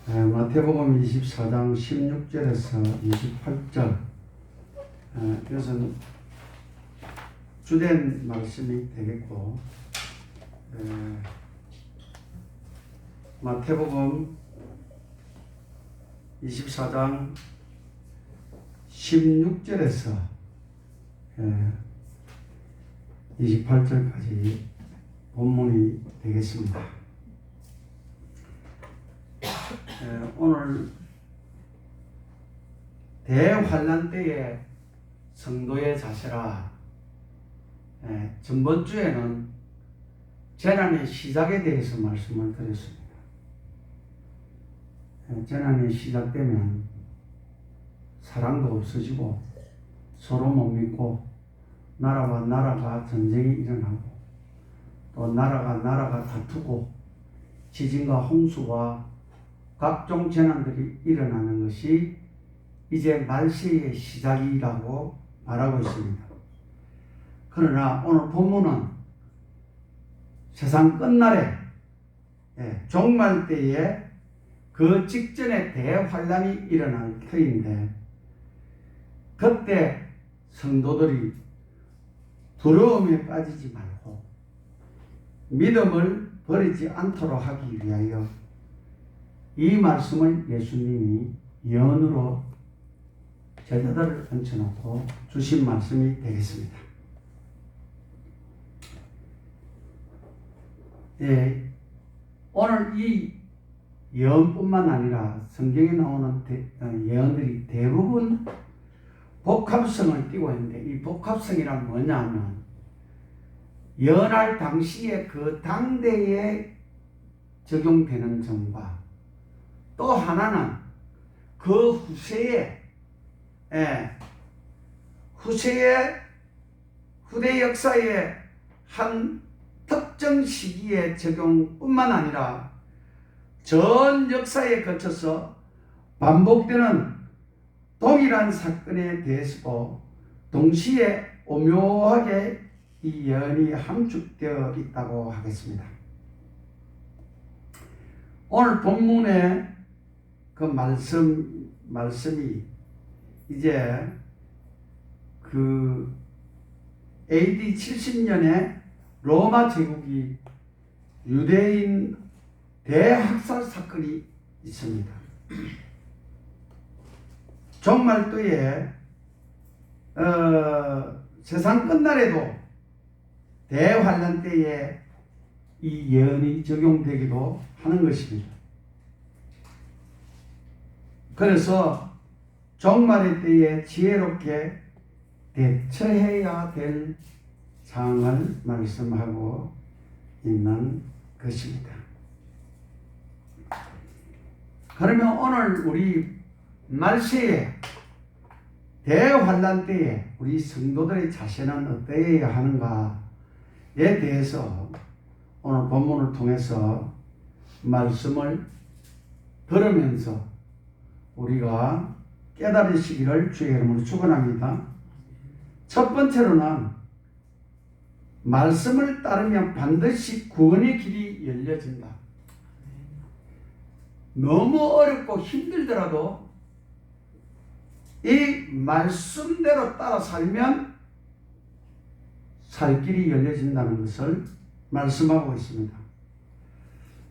마태복음 24장 16절에서 28절, 이것은 주된 말씀이 되겠고, 마태복음 24장 16절에서 28절까지 본문이 되겠습니다. 오늘 대환란 때의 성도의 자세라. 전번 주에는 재난의 시작에 대해서 말씀을 드렸습니다. 재난이 시작되면 사랑도 없어지고 서로 못 믿고 나라와 나라가 전쟁이 일어나고 또 나라가 다투고 지진과 홍수와 각종 재난들이 일어나는 것이 이제 말세의 시작이라고 말하고 있습니다. 그러나 오늘 본문은 세상 끝날에 종말 때에 그 직전에 대환란이 일어날 터인데, 그때 성도들이 두려움에 빠지지 말고 믿음을 버리지 않도록 하기 위하여 이 말씀을 예수님이 예언으로 제자들을 얹혀놓고 주신 말씀이 되겠습니다. 오늘 이 예언뿐만 아니라 성경에 나오는 예언들이 대부분 복합성을 띠고 있는데, 이 복합성이란 뭐냐면 예언할 당시에 그 당대에 적용되는 점과 또 하나는 그 후대 역사의 한 특정 시기의 적용뿐만 아니라 전 역사에 거쳐서 반복되는 동일한 사건에 대해서도 동시에 오묘하게 이 예언이 함축되어 있다고 하겠습니다. 오늘 본문의 그 말씀이 이제 그 AD 70년에 로마 제국이 유대인 대학살 사건이 있습니다. 종말도에 세상 끝날에도 대환란 때에 이 예언이 적용되기도 하는 것입니다. 그래서 종말의 때에 지혜롭게 대처해야 될 상황을 말씀하고 있는 것입니다. 그러면 오늘 우리 말세에 대환란 때에 우리 성도들의 자세는 어떠해야 하는가에 대해서 오늘 본문을 통해서 말씀을 들으면서 우리가 깨달으시기를 주의 이름으로 축원합니다. 첫 번째로는 말씀을 따르면 반드시 구원의 길이 열려진다. 너무 어렵고 힘들더라도 이 말씀대로 따라 살면 살 길이 열려진다는 것을 말씀하고 있습니다.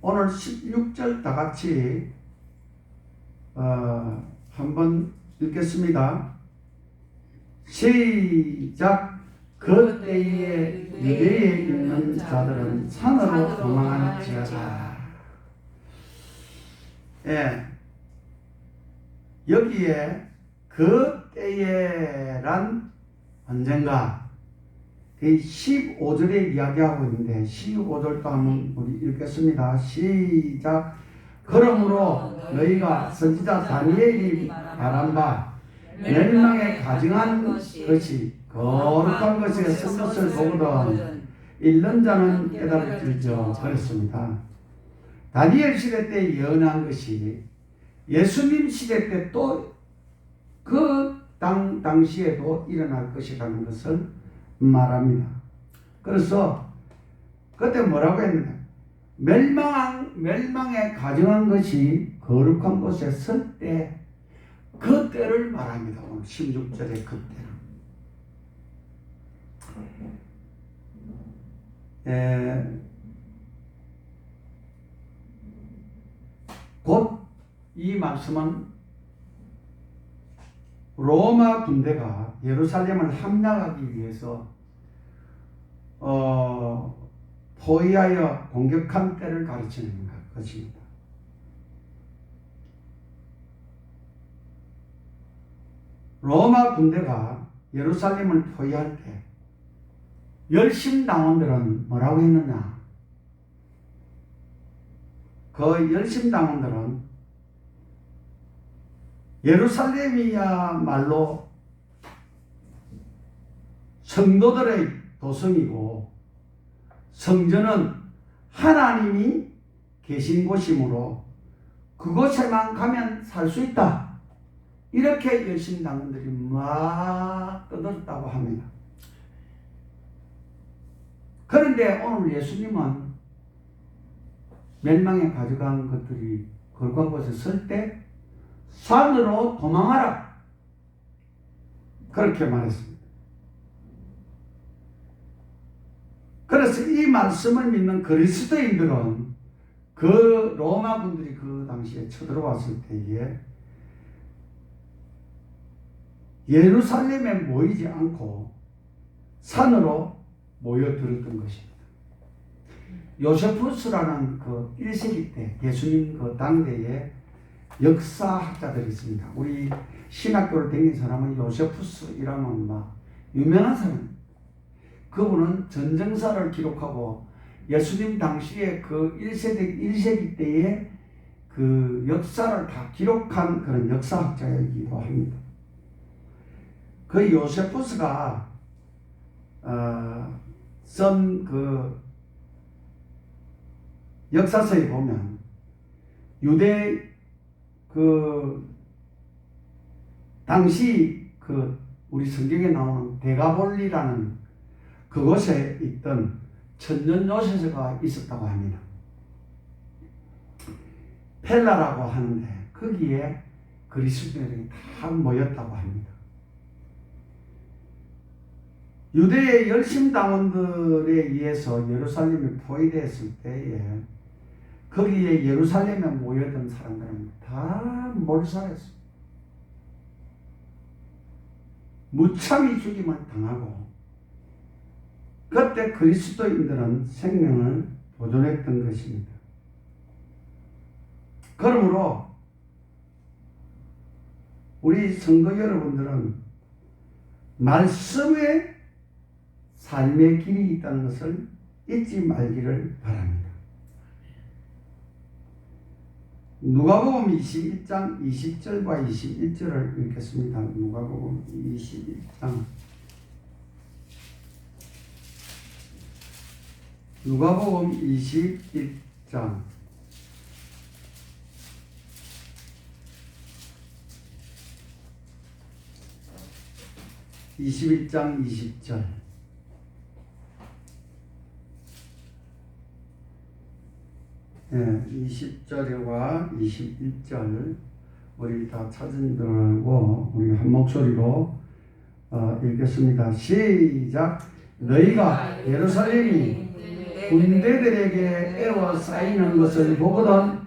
오늘 16절 다 같이 한번 읽겠습니다. 시작. 그때에 유대에 있는 자들은 산으로 도망할지어다. 여기에 그때에란 언젠가 15절에 이야기하고 있는데 15절도 한번 우리 읽겠습니다. 시작. 그러므로 너희가 선지자 다니엘이 말한 바 멸망에 가증한 것이 거룩한 것에 쓴 것을 보거든 읽는 자는 깨달을지어다 그랬습니다. 다니엘 시대 때 예언한 것이 예수님 시대 때 또 그 당시에도 일어날 것이라는 것을 말합니다. 그래서 그때 뭐라고 했느냐? 멸망에 가정한 것이 거룩한 곳에 설 때, 그 때를 말합니다. 오늘 16절의 그 때를. 곧 이 말씀은 로마 군대가 예루살렘을 함락하기 위해서 포위하여 공격한 때를 가르치는 것입니다. 로마 군대가 예루살렘을 포위할 때 열심당원들은 뭐라고 했느냐? 그 열심당원들은 예루살렘이야말로 성도들의 도성이고 성전은 하나님이 계신 곳이므로 그곳에만 가면 살 수 있다. 이렇게 열심당원들이 막 떠들었다고 합니다. 그런데 오늘 예수님은 멸망에 가져간 것들이 거룩한 곳에 설 때 산으로 도망하라. 그렇게 말했습니다. 그래서 이 말씀을 믿는 그리스도인들은 그 로마 분들이 그 당시에 쳐들어왔을 때에 예루살렘에 모이지 않고 산으로 모여들었던 것입니다. 요세푸스라는 그 1세기 때 예수님 그 당대에 역사학자들이 있습니다. 우리 신학교를 다닌 사람은 요세푸스이라면 막 유명한 사람입니다. 그분은 전쟁사를 기록하고 예수님 당시에 그 1세기 때의 그 역사를 다 기록한 그런 역사학자이기도 합니다. 그 요세푸스가 쓴 그 역사서에 보면 유대 그 당시 그 우리 성경에 나오는 데가볼리라는 그곳에 있던 천년 요새가 있었다고 합니다. 펠라라고 하는데 거기에 그리스도인들이 다 모였다고 합니다. 유대의 열심당원들에 의해서 예루살렘이 포위되었을 때에 거기에 예루살렘에 모여든 사람들은 다 몰살했습니다. 무참히 죽임을 당하고 그때 그리스도인들은 생명을 보존했던 것입니다. 그러므로 우리 성도 여러분들은 말씀의 삶의 길이 있다는 것을 잊지 말기를 바랍니다. 누가복음 21장 20절과 21절을 읽겠습니다. 누가복음 21장 누가복음 21장 20절 네, 20절과 21절 우리 다 찾은 줄 알고 우리 한 목소리로 읽겠습니다. 시작. 너희가 예루살렘이 군대들에게 에워싸이는 것을 보거든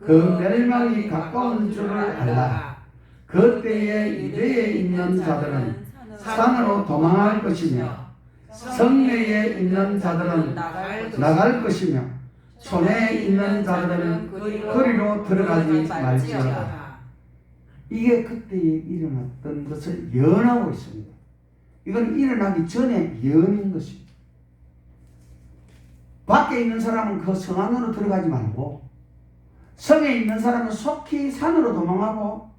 그 멸망이 가까운 줄을 알라. 그때에 유대에 있는 자들은 산으로 도망할 것이며 성내에 있는 자들은 나갈 것이며 손에 있는 자들은 거리로 들어가지 말지어다. 이게 그때 일어났던 것을 예언하고 있습니다. 이건 일어나기 전에 예언인 것입니다. 밖에 있는 사람은 그 성 안으로 들어가지 말고 성에 있는 사람은 속히 산으로 도망하고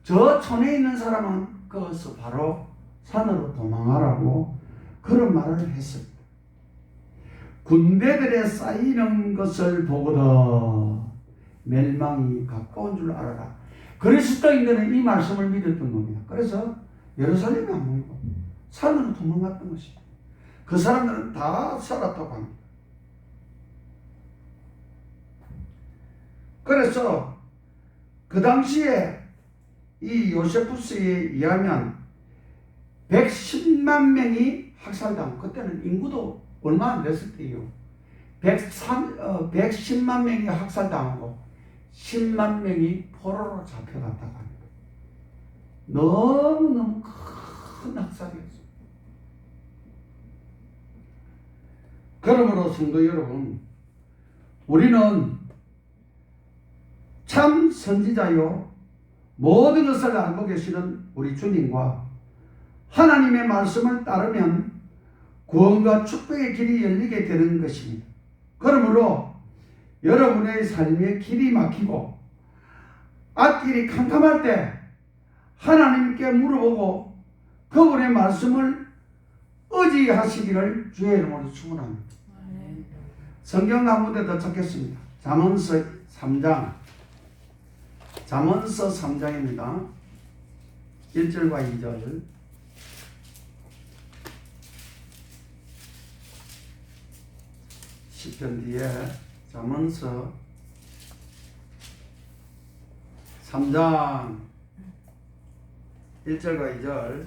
저 촌에 있는 사람은 거기서 바로 산으로 도망하라고 그런 말을 했습니다. 군대들에 쌓이는 것을 보거든 멸망이 가까운 줄 알아라. 그리스도인들은 이 말씀을 믿었던 겁니다. 그래서 예루살렘에 안 모이고 산으로 도망갔던 것입니다. 그 사람들은 다 살았다고 합니다. 그래서 그 당시에 이 요세푸스에 의하면 110만 명이 학살당, 그때는 인구도 얼마 안 됐을 때예요. 110만 명이 학살당하고 10만 명이 포로로 잡혀갔다고 합니다. 너무너무 큰 학살이었어요. 그러므로 성도 여러분, 우리는 참 선지자요 모든 것을 알고 계시는 우리 주님과 하나님의 말씀을 따르면 구원과 축복의 길이 열리게 되는 것입니다. 그러므로 여러분의 삶의 길이 막히고 앞길이 캄캄할 때 하나님께 물어보고 그분의 말씀을 의지하시기를 주의 이름으로 축원합니다. 성경 한 군데 더 찾겠습니다. 잠언서 3장. 잠언서 3장입니다. 1절과 2절. 10편 뒤에 잠언서 3장 1절과 2절.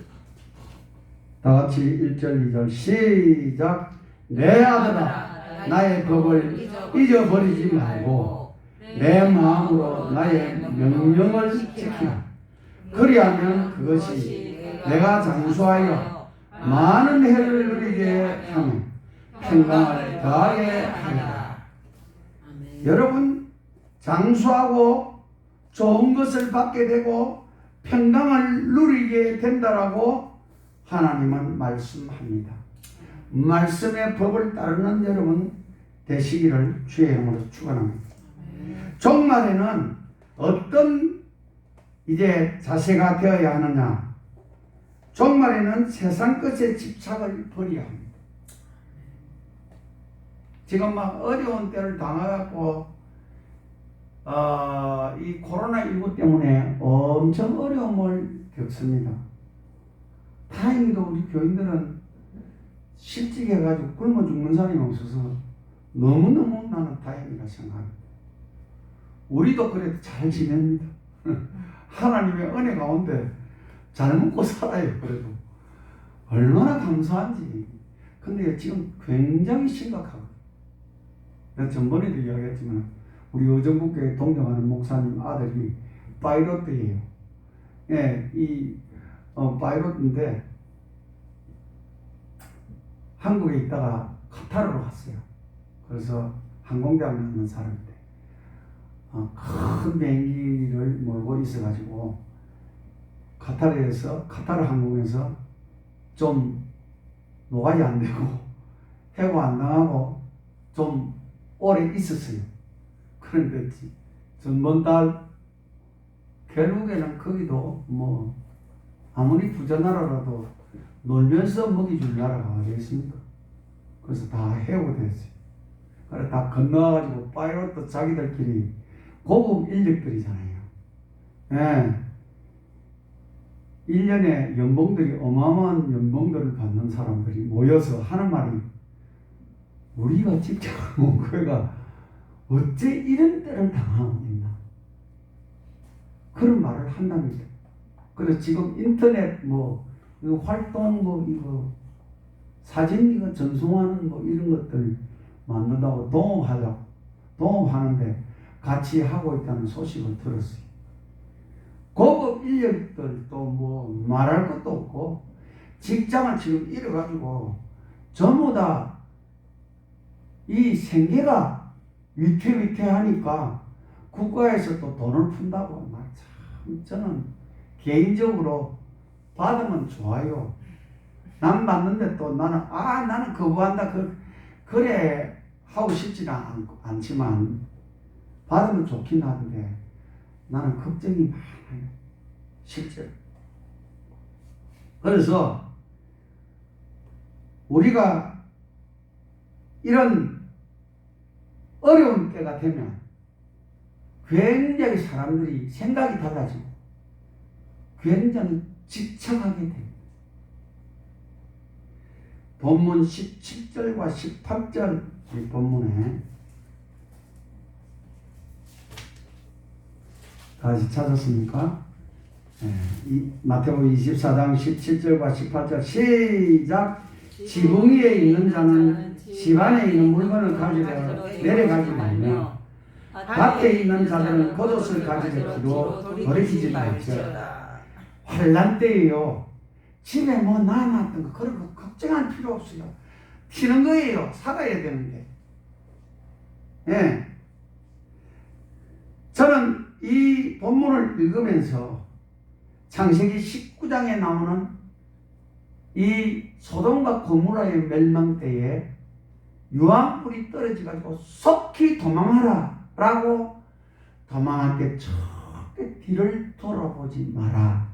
다같이 1절 2절 시작. 내 아들아 나의 법을 잊어버리지 말고 내 마음으로 나의 명령을 지키라. 그리하면 그것이 내가 장수하여 많은 해를 누리게 하며 평강을 더하게 하리라. 여러분, 장수하고 좋은 것을 받게 되고 평강을 누리게 된다라고 하나님은 말씀합니다. 말씀의 법을 따르는 여러분 되시기를 주의 이름으로 축원합니다. 종말에는 어떤 이제 자세가 되어야 하느냐? 종말에는 세상 것에 집착을 버려야 합니다. 지금 막 어려운 때를 당하고 이 코로나19 때문에 엄청 어려움을 겪습니다. 다행히도 우리 교인들은 실직해가지고 굶어 죽는 사람이 없어서 너무너무 나는 다행이라 생각합니다. 우리도 그래도 잘 지냅니다. 하나님의 은혜 가운데 잘 먹고 살아요. 그래도 얼마나 감사한지. 근데 지금 굉장히 심각하거든요. 내가 전번에도 이야기했지만 우리 의정부교회 동경하는 목사님 아들이 파이로트예요. 예, 이 파이로트인데 한국에 있다가 카타르로 갔어요. 그래서 항공대학 나오는 사람인데 큰 비행기를 몰고 있어가지고 카타르 항공에서 좀 노가리 안 되고 해고 안 당하고 좀 오래 있었어요. 그런데 전번 달 결국에는 거기도 뭐 아무리 부자나라라도 놀면서 먹이줄 나라가 어디겠습니까? 그래서 다 해고됐어요. 그래 다 건너가지고 파이로트 자기들끼리 고급 인력들이잖아요. 예. 1년에 연봉들이 어마어마한 연봉들을 받는 사람들이 모여서 하는 말이 우리가 직장을 온 거가 어째 이런 때를 당하고 있나? 그런 말을 한답니다. 그래서 지금 인터넷 이거 활동 이거 사진 이거 전송하는 이런 것들 만든다고 동업하는데 같이 하고 있다는 소식을 들었어요. 고급 인력들도 말할 것도 없고 직장을 지금 잃어가지고 전부 다 이 생계가 위태위태하니까 국가에서 또 돈을 푼다고. 참 저는 개인적으로 받으면 좋아요. 남 받는데 또 나는 거부한다. 그래 하고 싶지는 않지만 받으면 좋긴 한데 나는 걱정이 많아요. 실제로. 그래서 우리가 이런 어려운 때가 되면 굉장히 사람들이 생각이 달라지고 굉장히 집착하게 됩니다. 본문 17절과 18절 이 본문에 다시 찾았습니까? 마태복음 24장 17절과 18절 시작. 지붕 위에 있는 자는 집 안에 있는 물건을 가지려 내려가지 말며 밭에 있는 자들은 겉옷을 가지려 기로 버리지 말지어다. 환난 때에요. 집에 뭐 남았던 거 그런 거 걱정할 필요 없어요. 튀는 거예요. 살아야 되는데. 예. 저는 이 본문을 읽으면서 창세기 19장에 나오는 이 소돔과 고모라의 멸망 때에 유황불이 떨어져가지고 속히 도망하라 라고 도망할 때 절대 뒤를 돌아보지 마라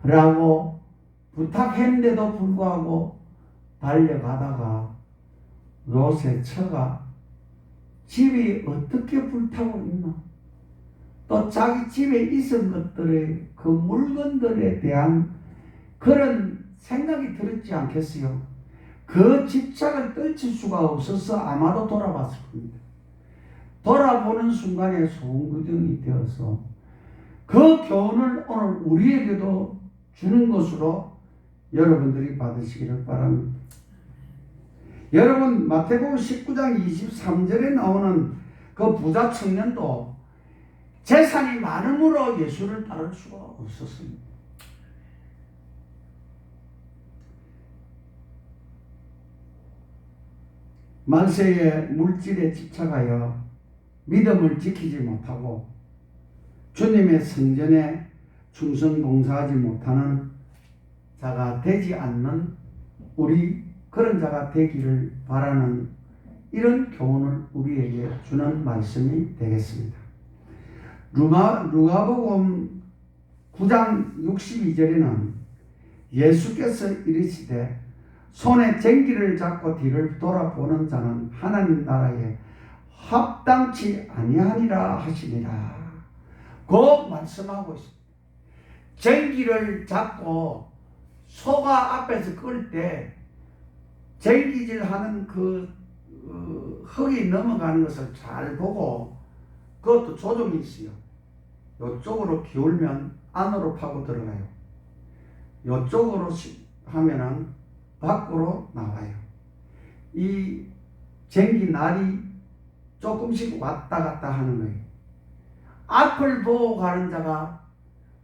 라고 부탁했는데도 불구하고 달려가다가 롯의 처가 집이 어떻게 불타고 있나, 또 자기 집에 있은 것들의 그 물건들에 대한 그런 생각이 들었지 않겠어요? 그 집착을 떨칠 수가 없어서 아마도 돌아봤을 겁니다. 돌아보는 순간에 소음구정이 되어서 그 교훈을 오늘 우리에게도 주는 것으로 여러분들이 받으시기를 바랍니다. 여러분, 마태복음 19장 23절에 나오는 그 부자 청년도 재산이 많음으로 예수를 따를 수가 없었습니다. 만세의 물질에 집착하여 믿음을 지키지 못하고 주님의 성전에 충성 봉사하지 못하는 자가 되지 않는 우리 그런 자가 되기를 바라는 이런 교훈을 우리에게 주는 말씀이 되겠습니다. 누가복음 9장 62절에는 예수께서 이르시되 손에 쟁기를 잡고 뒤를 돌아보는 자는 하나님 나라에 합당치 아니하니라 하시니라 고 말씀하고 있습니다. 쟁기를 잡고 소가 앞에서 끌 때 쟁기질하는 그 흙이 넘어가는 것을 잘 보고, 그것도 조정이 있어요. 이쪽으로 기울면 안으로 파고 들어가요. 이쪽으로 하면은 밖으로 나와요. 이 쟁기 날이 조금씩 왔다 갔다 하는 거예요. 앞을 보고 가는 자가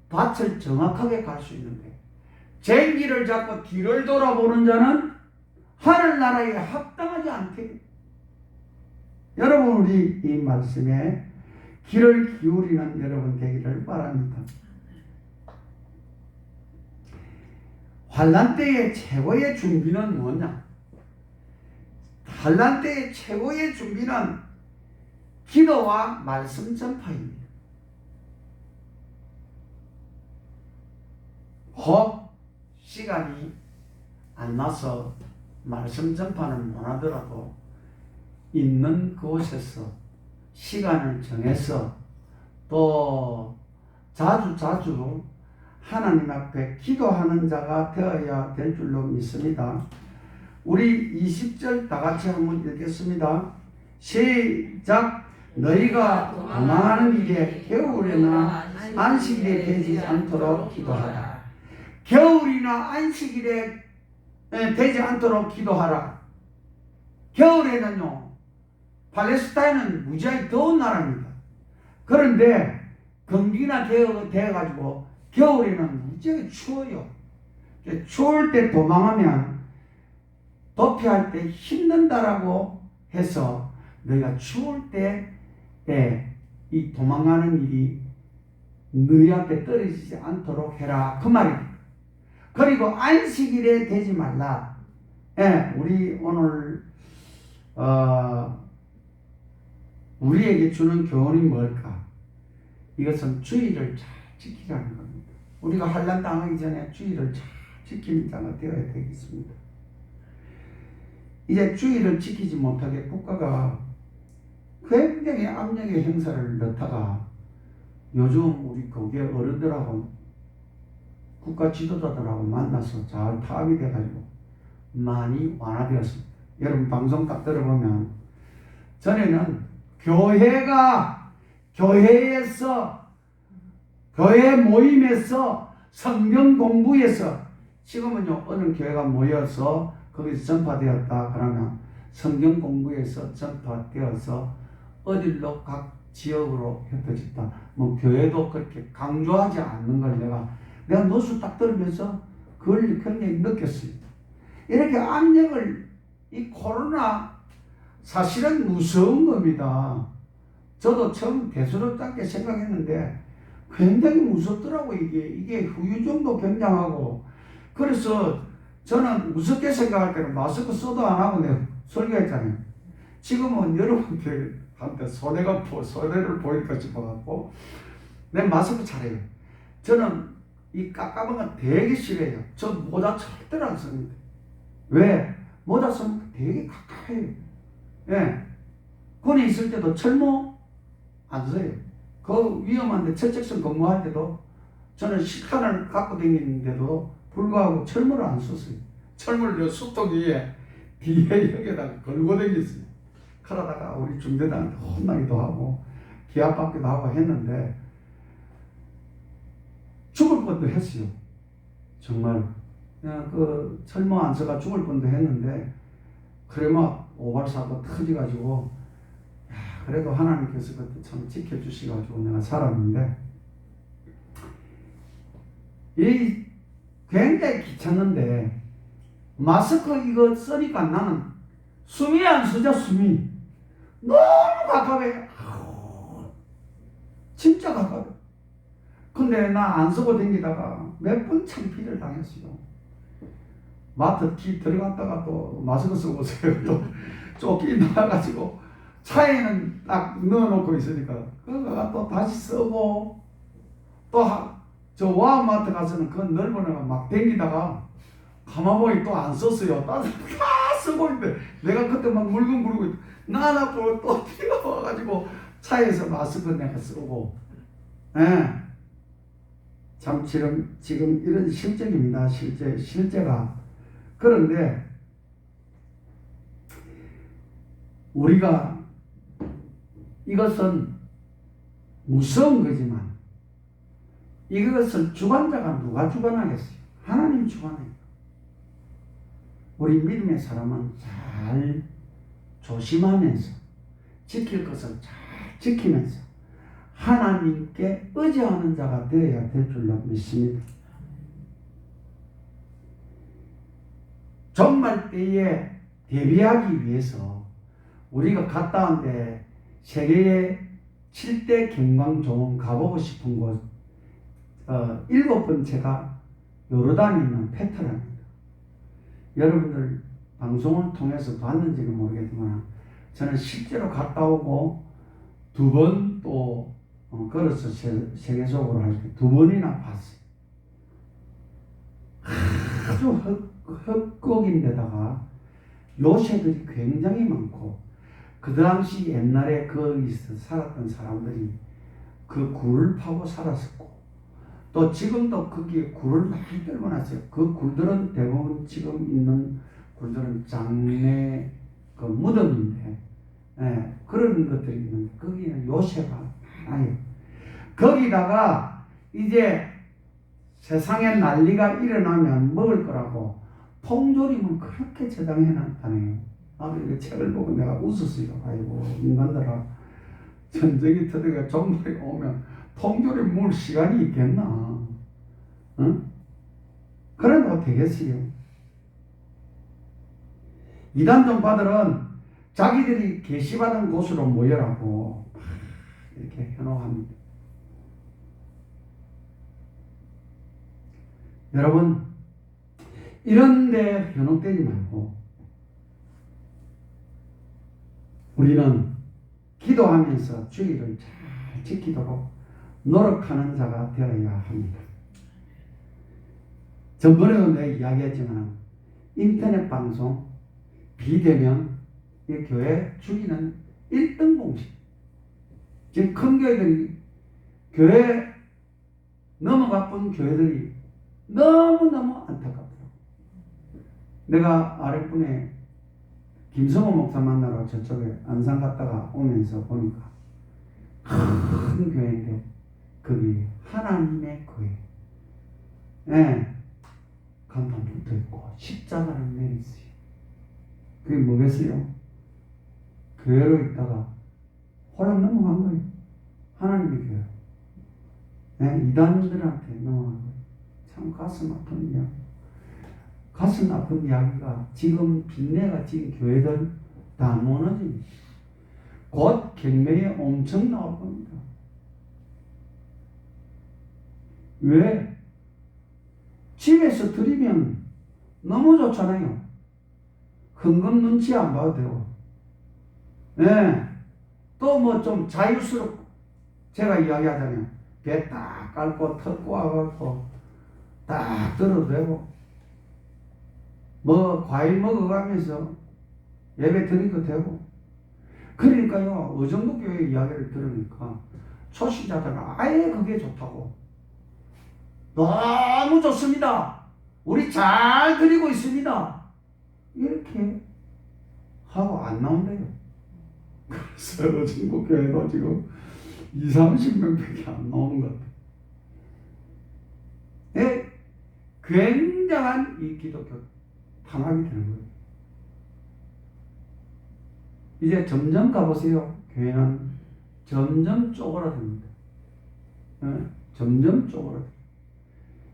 밭을 정확하게 갈 수 있는 거예요. 쟁기를 잡고 뒤를 돌아보는 자는 하늘나라에 합당하지 않게. 여러분, 우리 이 말씀에 귀를 기울이는 여러분 되기를 바랍니다. 환난 때의 최고의 준비는 뭐냐? 환난 때의 최고의 준비는 기도와 말씀 전파입니다. 혹 시간이 안 나서 말씀 전파는 못하더라도 있는 곳에서 시간을 정해서 또 자주 하나님 앞에 기도하는 자가 되어야 될 줄로 믿습니다. 우리 20절 다 같이 한번 읽겠습니다. 시작. 너희가 도망하는 일에 겨울이나 안식일에 되지 않도록 기도하라. 겨울이나 안식일에 되지 않도록 기도하라. 겨울에는요, 팔레스타인은 무지하게 더운 나라입니다. 그런데 건기나 되어가지고 겨울에는 무지하게 추워요. 추울 때 도망하면 도피할 때 힘든다라고 해서 너희가 추울 때 이 도망가는 일이 너희 앞에 떨어지지 않도록 해라, 그 말입니다. 그리고 안식일에 되지 말라. 우리 오늘 우리에게 주는 교훈이 뭘까? 이것은 주의를 잘 지키라는 겁니다. 우리가 환난 당하기 전에 주의를 잘 지키는 자가 되어야 되겠습니다. 이제 주의를 지키지 못하게 국가가 굉장히 압력의 행사를 넣다가 요즘 우리 거기에 어른들하고 국가 지도자들하고 만나서 잘 타협이 돼가지고 많이 완화되었습니다. 여러분 방송 딱 들어보면 전에는 교회에서 교회 모임에서 성경 공부에서 지금은요 어느 교회가 모여서 거기서 전파되었다 그러면 성경 공부에서 전파되어서 어딜로 각 지역으로 흩어졌다. 뭐 교회도 그렇게 강조하지 않는 걸 내가 노수 딱 들으면서 그걸 굉장히 느꼈어요. 이렇게 압력을 이 코로나 사실은 무서운 겁니다. 저도 처음 대수롭게 생각했는데 굉장히 무섭더라고. 이게 후유증도 굉장하고. 그래서 저는 무섭게 생각할 때는 마스크 써도 안 하고 내가 설교했잖아요. 지금은 여러분들한테 손해를 보일까 싶어갖고 내 마스크 잘해요. 저는 이 깜깜한 거 되게 싫어해요. 저 모자 절대로 안 씁니다. 왜? 모자 쓰면 되게 가까워요. 예. 군에 있을 때도 철모 안 써요. 그 위험한데 철책선 근무할 때도 저는 식판을 갖고 다니는데도 불구하고 철모를 안 썼어요. 철모를 요 수통 위에 뒤에 여기다가 걸고 다녔어요. 그러다가 우리 중대장한테 혼나기도 하고 기합받기도 하고 했는데 죽을 뻔도 했어요. 정말 그냥 그 철모 안 써가 죽을 뻔도 했는데 그래 막 오발사고 터져가지고 그래도 하나님께서 그때 참 지켜주셔가지고 내가 살았는데 이 굉장히 귀찮는데 마스크 이거 쓰니까 나는 숨이 안 쉬죠. 숨이 너무 가까워요. 진짜 가까워요. 근데 나 안 쓰고 다니다가 몇 번 창피를 당했어요. 마트 들어갔다가 또 마스크 쓰고 오세요. 또 쫓기나가지고 차에는 딱 넣어놓고 있으니까 그거가 또 다시 쓰고 또 저 와마트 가서는 그 넓은 애가 막 댕기다가 가마보니 또 안 썼어요. 다 쓰고 있는데 내가 그때 막 물건 부르고 있고 나나 보고 또 뛰어와가지고 차에서 마스크 내가 쓰고 예. 참 지금 이런 실정입니다. 실제가. 그런데 우리가 이것은 무서운 거지만 이것을 주관자가 누가 주관하겠어요? 하나님 주관해요. 우리 믿음의 사람은 잘 조심하면서 지킬 것을 잘 지키면서 하나님께 의지하는 자가 되어야 될 줄로 믿습니다. 종말 때에 대비하기 위해서 우리가 갔다 온데 세계의 7대 경광 가보고 싶은 곳 7번째가 요르단에 있는 페트라입니다. 여러분들 방송을 통해서 봤는지는 모르겠지만 저는 실제로 갔다 오고 2번 또 걸어서 세계적으로 할 때 2번이나 봤어요. 아주 흙곡인데다가 요새들이 굉장히 많고 그 당시 옛날에 거기서 살았던 사람들이 그 굴을 파고 살았었고 또 지금도 거기에 굴을 많이 떨궈놨어요. 그 굴들은 대부분 지금 있는 굴들은 장례 그 무덤인데 그런 것들이 있는데 거기는 요새가 많아요. 거기다가 이제 세상에 난리가 일어나면 먹을 거라고 통조림을 그렇게 저장해놨다네요. 나도 이 책을 보고 내가 웃었어요. 아이고 인간들아 전쟁이 터지고 종말이 오면 통조림 먹을 시간이 있겠나? 응? 그래도 되겠어요. 이단 종파들은 자기들이 계시받은 곳으로 모여라고 이렇게 현혹합니다. 여러분 이런데 현혹되지 말고 우리는 기도하면서 주의를 잘 지키도록 노력하는 자가 되어야 합니다. 전번에도 내가 이야기했지만 인터넷 방송 비대면 이 교회 주기는 1등 공식. 지금 큰 교회들이 교회 넘어가쁜 교회들이 너무너무 안타깝더라고. 내가 아랫분에 김성호 목사 만나러 저쪽에 안산 갔다가 오면서 보니까 큰 교회인데 그 하나님의 교회. 예. 간판 붙어 있고 십자가를 내리세요. 그게 뭐겠어요? 교회로 있다가 홀랑 넘어간 거예요. 하나님의 교회. 예, 이단들한테 넘어간 거예요. 참 가슴 아픈 이야기. 가슴 아픈 이야기가 지금 빈내가 지금 교회들 다 무너집니다. 곧 경매에 엄청 나올 겁니다. 왜? 집에서 드리면 너무 좋잖아요. 헌금 눈치 안 봐도 되고. 예. 또 뭐 좀 자유스럽고. 제가 이야기하자면, 배 딱 깔고 턱 꼬아갖고 딱 들어도 되고, 뭐 과일 먹어가면서 예배 드리도 되고. 그러니까요, 어정부교회 이야기를 들으니까 초신자들은 아예 그게 좋다고. 너무 좋습니다. 우리 잘 드리고 있습니다. 이렇게 하고 안 나온대요. 그래서 어정부교회도 지금 20-30명밖에 안 나오는 것 같아요. 예, 굉장한 이 기독교 탄압이 되는 거예요. 이제 점점 가보세요. 교회는 점점 쪼그라듭니다. 예, 점점 쪼그라듭니다.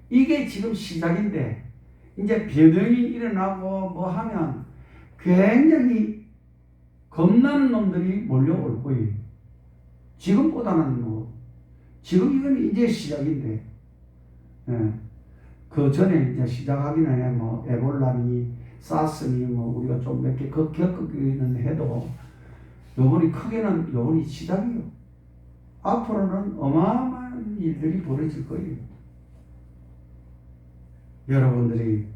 이게 지금 시작인데 이제 변형이 일어나고 뭐 하면 굉장히 겁나는 놈들이 몰려올 거예요. 지금보다는 뭐 지금 이건 이제 시작인데 예, 그 전에 이제 시작하기 전에 뭐 에볼라니 사스니 뭐 우리가 좀 몇 개 겪기는 해도 요번이 크게는 요번이 시작이에요. 앞으로는 어마어마한 일들이 벌어질 거예요. 여러분들이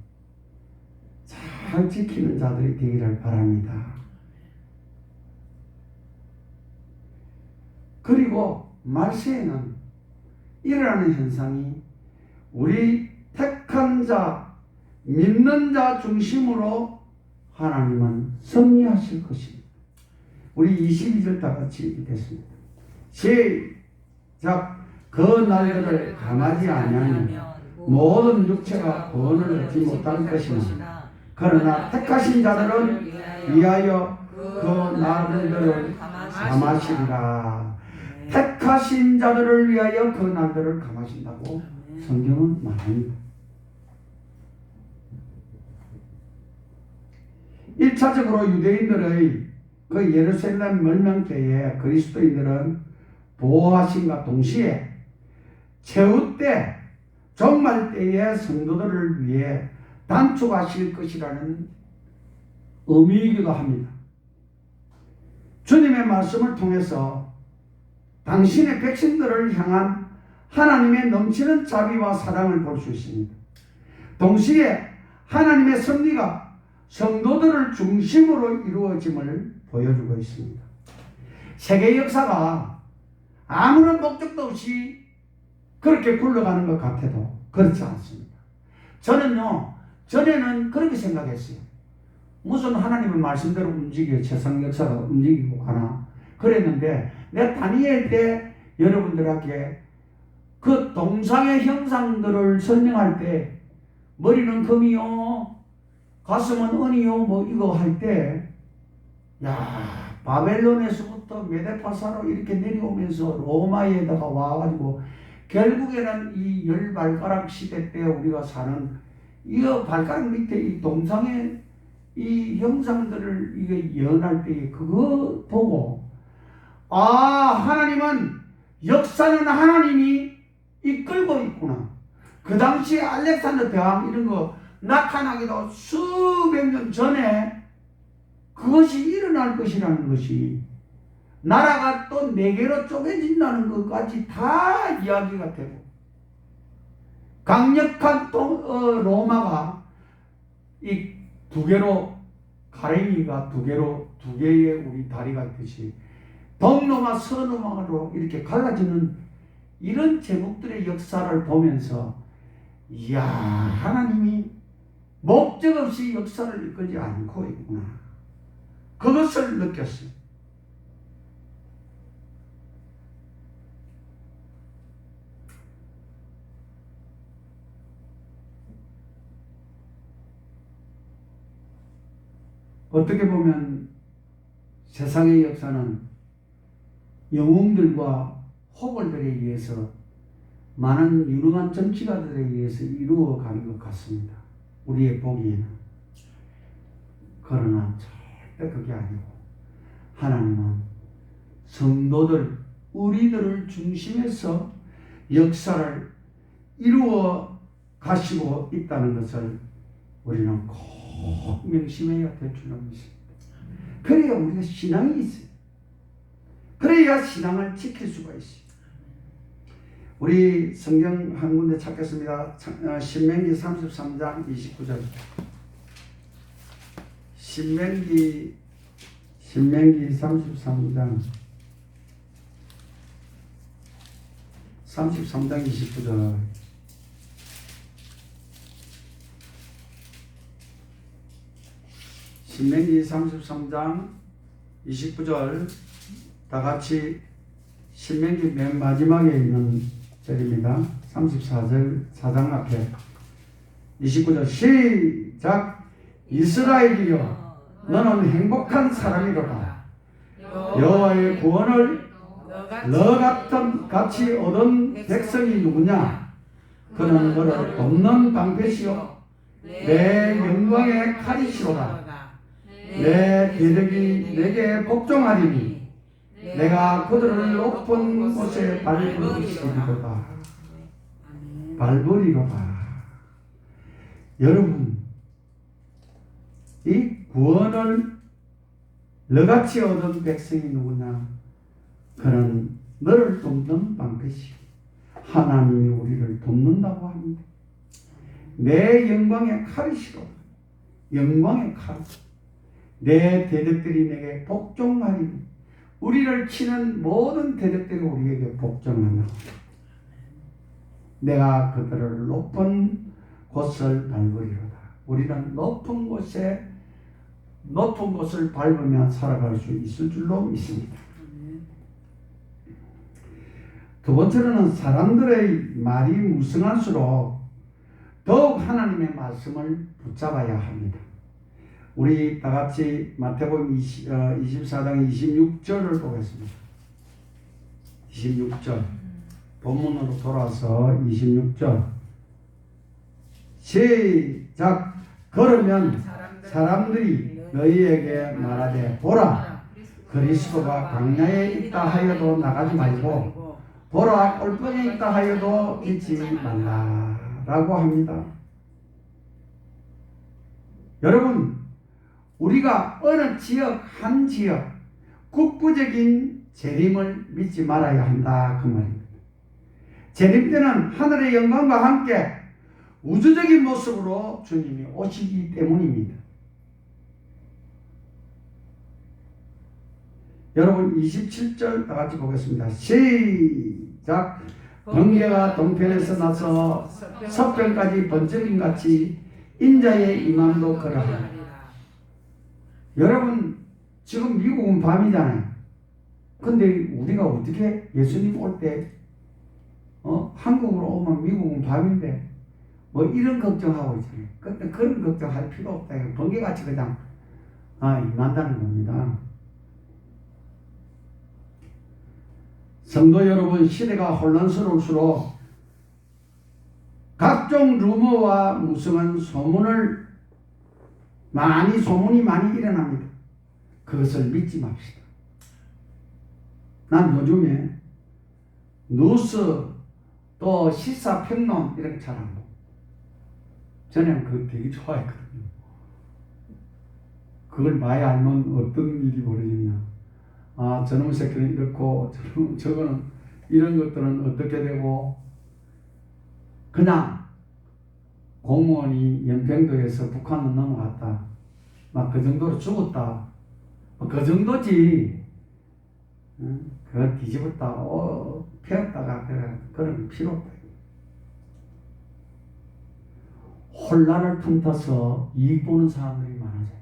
잘 지키는 자들이 되기를 바랍니다. 그리고 말세에는 일어나는 현상이 우리 택한 자, 믿는 자 중심으로 하나님은 승리하실 것입니다. 우리 22절 다 같이 읽겠습니다. 시작. 그 날들을 감하지 아니하면 모든 육체가 구원을 얻지 못할 것이나 그러나 택하신 자들은 위하여 그 날들을 감하시리라. 택하신 자들을 위하여 그 날들을 감하신다고 성경은 말합니다. 1차적으로 유대인들의 그 예루살렘 멸망 때에 그리스도인들은 보호하심과 동시에 최후 때 종말 때의 성도들을 위해 단축하실 것이라는 의미이기도 합니다. 주님의 말씀을 통해서 당신의 백성들을 향한 하나님의 넘치는 자비와 사랑을 볼 수 있습니다. 동시에 하나님의 섭리가 성도들을 중심으로 이루어짐을 보여주고 있습니다. 세계 역사가 아무런 목적도 없이 그렇게 굴러가는 것 같아도 그렇지 않습니다. 저는요, 전에는 그렇게 생각했어요. 무슨 하나님의 말씀대로 움직여 세상 역사가 움직이고 가나 그랬는데, 내가 다니엘 때 여러분들에게 그 동상의 형상들을 설명할 때 머리는 금이요 가슴은 은이요 뭐 이거 할 때, 야, 바벨론에서부터 메데파사로 이렇게 내려오면서 로마에다가 와가지고 결국에는 이 열 발가락 시대 때 우리가 사는 이 발가락 밑에 이 동상의 이 형상들을 이게 연할 때 그거 보고, 아, 하나님은 역사는 하나님이 이끌고 있구나. 그 당시에 알렉산더 대왕 이런 거 나타나기도 수백 년 전에 그것이 일어날 것이라는 것이, 나라가 또 네 개로 쪼개진다는 것까지 다 이야기가 되고, 강력한 로마가 이 두 개로, 가랭이가 두 개로, 두 개의 우리 다리가 있듯이 동로마 서로마로 이렇게 갈라지는 이런 제국들의 역사를 보면서, 이야, 하나님이 목적 없이 역사를 이끌지 않고 있구나. 그것을 느꼈어요. 어떻게 보면 세상의 역사는 영웅들과 호벌들에 의해서 많은 유능한 정치가들에 의해서 이루어가는 것 같습니다. 우리의 보기에는. 그러나 절대 그게 아니고 하나님은 성도들, 우리들을 중심해서 역사를 이루어 가시고 있다는 것을 우리는 꼭 명심해야 될 줄로 믿습니다. 그래야 우리가 신앙이 있어요. 그래야 신앙을 지킬 수가 있어요. 우리 성경 한 군데 찾겠습니다. 신명기 33장 29절. 신명기 33장 29절. 신명기 33장 29절. 다 같이 신명기 맨 마지막에 있는 절입니다. 34절 4장 앞에 29절 시작. 이스라엘이여 너는 행복한 사람이로다. 여호와의 구원을 너 같은 같이 얻은 백성이 누구냐? 그는 너를 돕는 방패시요 내 영광의 칼이시로다. 내 대적이 내게 복종하리니 내가 그들을 높은 곳에 밟으리로다. 밟으리로다. 여러분, 이 구원을 너같이 얻은 백성이 누구냐? 그는 너를 돕는 방패시오. 하나님이 우리를 돕는다고 합니다. 내 영광의 칼이시로. 영광의 칼. 내 대적들이 내게 복종하리니 우리를 치는 모든 대적들이 우리에게 복종한다. 내가 그들을 높은 곳을 밟으리로다. 우리는 높은 곳을 밟으며 살아갈 수 있을 줄로 믿습니다. 두 번째로는 사람들의 말이 무성할수록 더욱 하나님의 말씀을 붙잡아야 합니다. 우리 다 같이 마태복음 24장 26절을 보겠습니다. 26절 본문으로 돌아서 26절 시작. 그러면 사람들이 너희에게 말하되 보라 그리스도가 광야에 있다 하여도 나가지 말고 보라 꼴방에 있다 하여도 잊지 말라라고 합니다. 여러분, 우리가 어느 지역 한 지역 국부적인 재림을 믿지 말아야 한다 그 말입니다. 재림 때는 하늘의 영광과 함께 우주적인 모습으로 주님이 오시기 때문입니다. 여러분 27절 다 같이 보겠습니다. 시작. 번개가 동편에서 나서 서편까지 번쩍임같이 인자의 임함도 그러하리라. 여러분 지금 미국은 밤이잖아요. 근데 우리가 어떻게 예수님 올 때 한국으로 오면 미국은 밤인데 뭐 이런 걱정하고 있잖아요. 근데 그런 걱정할 필요 없다. 번개같이 그냥 임한다는 겁니다. 성도 여러분, 시대가 혼란스러울수록 각종 루머와 무성한 소문이 많이 일어납니다. 그것을 믿지 맙시다. 난 요즘에 뉴스 또 시사평론 이런 거 잘 안 보고 전에는 그거 되게 좋아했거든요. 그걸 많이 알면 어떤 일이 벌어지냐. 저놈 새끼는 이렇고 저거는 이런 것들은 어떻게 되고 그냥 공무원이 연평도에서 북한으로 넘어갔다. 막 그 정도로 죽었다. 그 정도지. 그걸 뒤집었다. 펴었다가 그런 필요 없다. 혼란을 틈타서 이익 보는 사람들이 많아져요.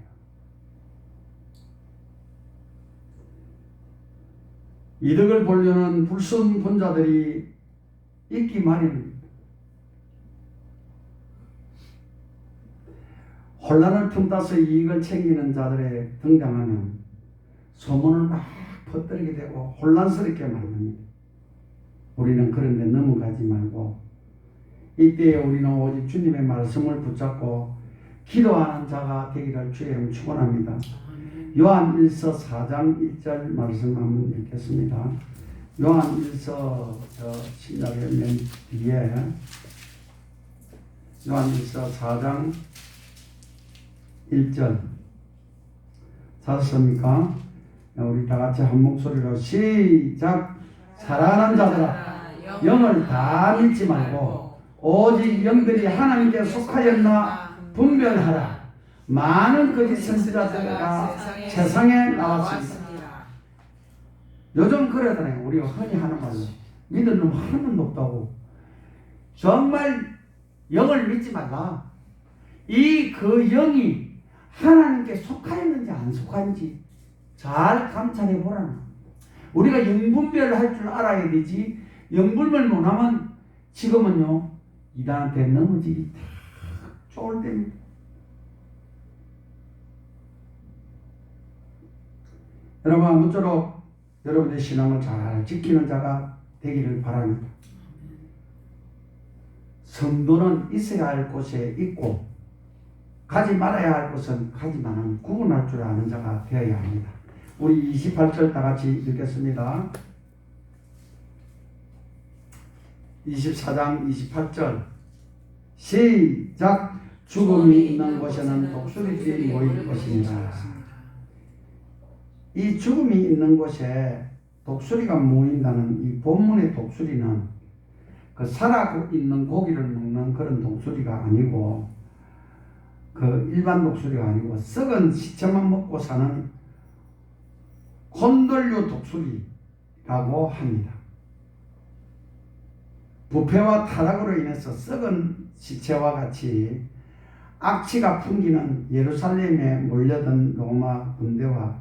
이득을 보려는 불순분자들이 있기 마련입니다. 혼란을 틈타서 이익을 챙기는 자들의 등장하면 소문을 막 퍼뜨리게 되고 혼란스럽게 만듭니다. 우리는 그런 데 넘어가지 말고 이때에 우리는 오직 주님의 말씀을 붙잡고 기도하는 자가 되기를 주의 이름 축원합니다. 요한 1서 4장 1절 말씀 한번 읽겠습니다. 요한 1서 신약의 맨 뒤에 요한 1서 4장 1절 찾았습니까? 우리 다 같이 한 목소리로 시작. 사랑하는 자들아, 영을 다 믿지 말고 오직 영들이 하나님께 속하였나 분별하라. 많은 거짓 선지자들과 세상에 나왔습니다. 요즘 그러잖아요. 우리가 흔히 하는 말로 믿는 놈 한 놈도 없다고. 정말 영을 믿지 말라. 그 영이 하나님께 속하였는지 안 속하는지 잘 감찰해 보라는. 우리가 영분별을 할 줄 알아야 되지. 영분별 못하면 지금은요 이단한테 넘어지기 딱 좋을 때입니다. 여러분 아무쪼록 여러분의 신앙을 잘 지키는 자가 되기를 바랍니다. 성도는 있어야 할 곳에 있고 가지 말아야 할 곳은 가지만은 구분할 줄 아는 자가 되어야 합니다. 우리 28절 다 같이 읽겠습니다. 24장 28절 시작. 죽음이 있는 곳에는 독수리들이 모일 것입니다. 이 죽음이 있는 곳에 독수리가 모인다는 이 본문의 독수리는 그 살아 있는 고기를 먹는 그런 독수리가 아니고 그 일반 독수리가 아니고 썩은 시체만 먹고 사는 곤돌류 독수리라고 합니다. 부패와 타락으로 인해서 썩은 시체와 같이 악취가 풍기는 예루살렘에 몰려든 로마 군대와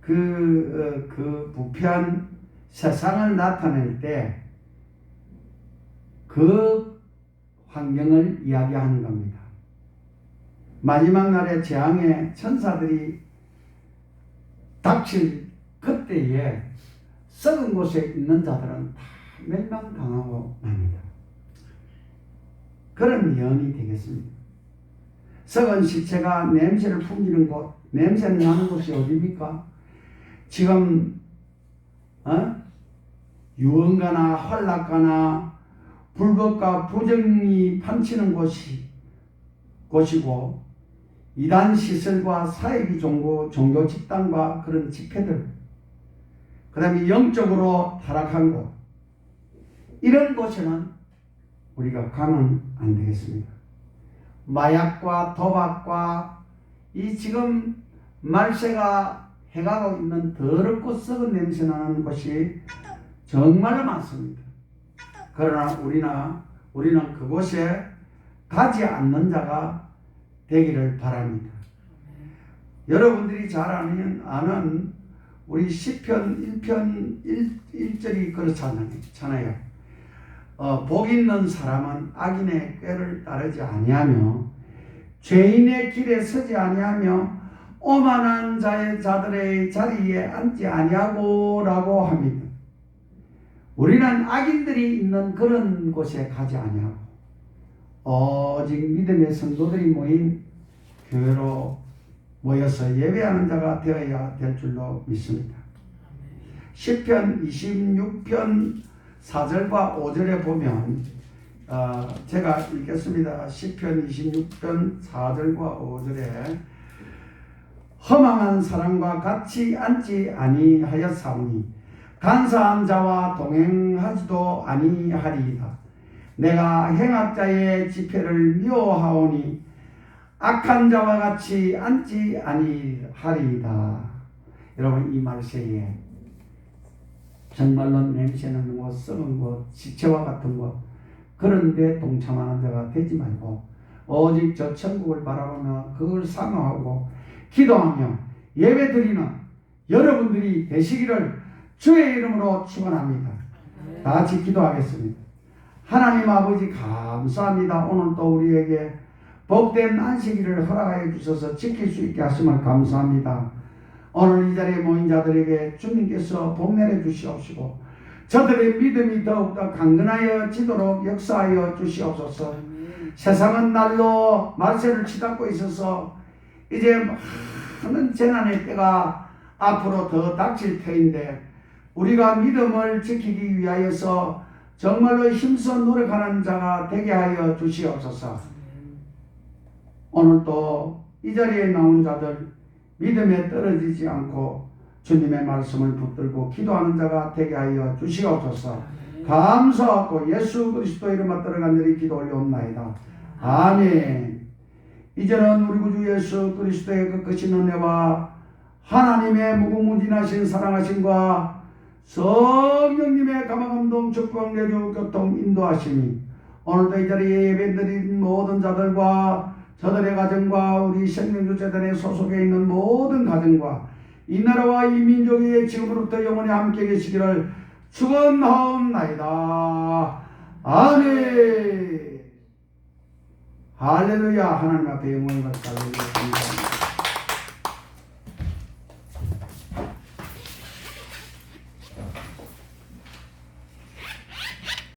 그 부패한 세상을 나타낼 때 그 환경을 이야기하는 겁니다. 마지막 날에 재앙의 천사들이 닥칠 그때에 썩은 곳에 있는 자들은 다 멸망당하고 맙니다. 그런 예언이 되겠습니다. 썩은 시체가 냄새를 풍기는 곳, 냄새는 나는 곳이 어디입니까? 지금 유언가나 환락가나 불법과 부정이 판치는 곳이고 이단 시설과 사이비 종교 집단과 그런 집회들, 그 다음에 영적으로 타락한 곳, 이런 곳에는 우리가 가면 안 되겠습니다. 마약과 도박과 이 지금 말세가 해가고 있는 더럽고 썩은 냄새 나는 곳이 정말로 많습니다. 그러나 우리는 그곳에 가지 않는 자가 되기를 바랍니다. 여러분들이 잘 아는 우리 시편 1편 1절이 그렇잖아요. 복 있는 사람은 악인의 꾀를 따르지 아니하며 죄인의 길에 서지 아니하며 오만한 자들의 자리에 앉지 아니하고 라고 합니다. 우리는 악인들이 있는 그런 곳에 가지 아니하고 오직 믿음의 성도들이 모인 교회로 모여서 예배하는 자가 되어야 될 줄로 믿습니다. 시편 26편 4절과 5절에 보면 제가 읽겠습니다. 시편 26편 4절과 5절에 허망한 사람과 같이 앉지 아니하였사오니 간사한 자와 동행하지도 아니하리이다. 내가 행악자의 집회를 미워하오니 악한 자와 같이 앉지 아니하리이다. 여러분 이 말세에 정말로 냄새나는 곳, 썩은 곳, 시체와 같은 곳 그런 데 동참하는 자가 되지 말고 오직 저 천국을 바라보며 그걸 사모하고 기도하며 예배드리는 여러분들이 되시기를 주의 이름으로 축원합니다. 다 같이 기도하겠습니다. 하나님 아버지 감사합니다. 오늘 또 우리에게 복된 안식일을 허락하여 주셔서 지킬 수 있게 하심을 감사합니다. 오늘 이 자리에 모인 자들에게 주님께서 복 내려 주시옵시고 저들의 믿음이 더욱더 강건하여지도록 역사하여 주시옵소서. 세상은 날로 말세를 치닫고 있어서 이제 많은 재난의 때가 앞으로 더 닥칠 터인데 우리가 믿음을 지키기 위하여서 정말로 힘써 노력하는 자가 되게 하여 주시옵소서. 오늘도 이 자리에 나온 자들 믿음에 떨어지지 않고 주님의 말씀을 붙들고 기도하는 자가 되게 하여 주시옵소서. 감사하고 예수 그리스도 이름으로 들어간들이 기도 올려옵나이다. 아멘. 이제는 우리 구주 예수 그리스도의 그 크신 은혜와 하나님의 무궁무진하신 사랑하심과 성령님의 감화감동 축복 내주 교통 인도하심이 오늘도 이 자리에 예배드린 모든 자들과 저들의 가정과 우리 생명주재단에 소속해 있는 모든 가정과 이 나라와 이 민족이 지금부터 영원히 함께 계시기를 축원하옵나이다. 아멘. 할렐루야. 하나님 앞에 영광을 받달래요.